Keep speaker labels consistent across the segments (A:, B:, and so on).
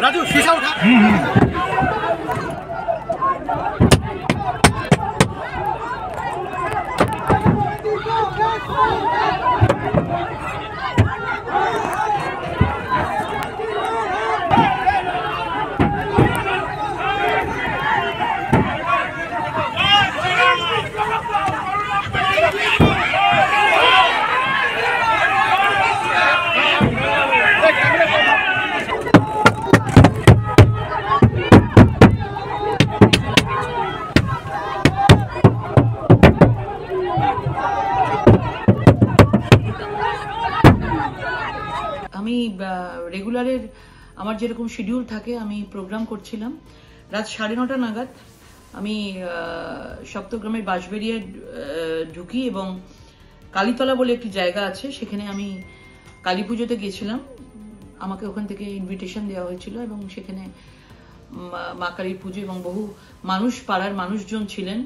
A: राजू शीशा उठा।
B: আমি রেগুলারের আমার যেরকম শিডিউল থাকে আমি প্রোগ্রাম করছিলাম। রাত 9:30 নাগাদ আমি সপ্তগ্রামের বাঁশবেড়িয়ায় ঢুকি এবং কালীতলা বলে একটি জায়গা আছে, সেখানে আমি কালী পুজোতে গেছিলাম। আমাকে ওখান থেকে ইনভিটেশন দেওয়া হয়েছিল এবং সেখানে মা কালীর পুজো এবং বহু মানুষ, পাড়ার মানুষজন ছিলেন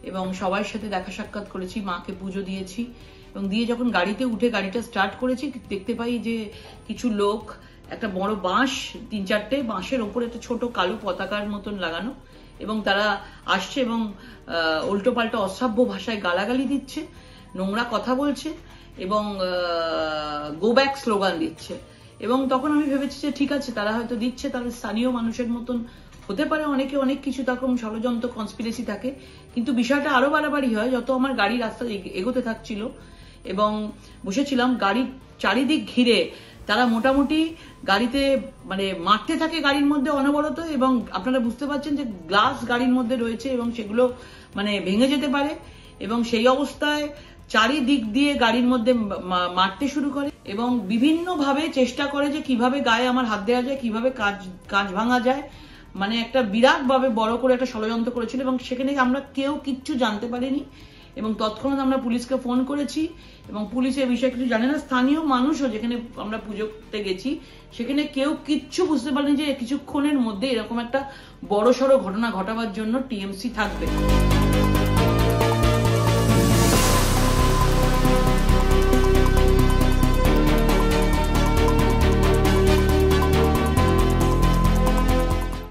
B: এবং সবার সাথে দেখা সাক্ষাৎ করেছি, মাকে পুজো দিয়েছি এবং দিয়ে যখন গাড়িতে উঠে গাড়িটা স্টার্ট করেছি দেখতে পাই যে কিছু লোক একটা বড় বাঁশ, 3-4টে বাঁশের ওপরে একটা ছোট কালো পতাকার মতন লাগানো এবং তারা আসছে এবং উল্টো পাল্টা অশ্রাব্য ভাষায় গালাগালি দিচ্ছে, নোংরা কথা বলছে এবং গো ব্যাক স্লোগান দিচ্ছে। এবং তখন আমি ভেবেছি যে ঠিক আছে, তারা হয়তো দিচ্ছে, তাদের স্থানীয় মানুষের মতন হতে পারে, অনেকে অনেক কিছু তখন ষড়যন্ত্র কনস্পিরেসি থাকে, কিন্তু বিষয়টা আরো বাড়াবাড়ি হয় যত আমার গাড়ি রাস্তা এগোতে থাকছিল এবং বসেছিলাম। গাড়ির চারিদিক ঘিরে তারা মোটামুটি গাড়িতে মানে মারতে থাকে গাড়ির মধ্যে অনবরত এবং আপনারা বুঝতে পারছেন যে গ্লাস গাড়ির মধ্যে রয়েছে এবং সেগুলো মানে ভেঙে যেতে পারে এবং সেই অবস্থায় চারিদিক দিয়ে গাড়ির মধ্যে মারতে শুরু করে এবং বিভিন্ন ভাবে চেষ্টা করে যে কিভাবে গায়ে আমার হাত দেওয়া যায়, কিভাবে কাঁচ ভাঙা যায়, মানে একটা বিরাট ভাবে বড় করে একটা ষড়যন্ত্র করেছিল এবং সেখানে আমরা কেউ কিচ্ছু জানতে পারিনি এবং তৎক্ষণাৎ আমরা পুলিশকে ফোন করেছি এবং পুলিশ এই বিষয়ে কিছু জানে না। স্থানীয় মানুষও যেখানে আমরা পুজোতে গেছি সেখানে কেউ কিচ্ছু বুঝতে পারেনি যে কিছুক্ষণের মধ্যে এরকম একটা বড়সড় ঘটনা ঘটাবার জন্য টিএমসি থাকবে।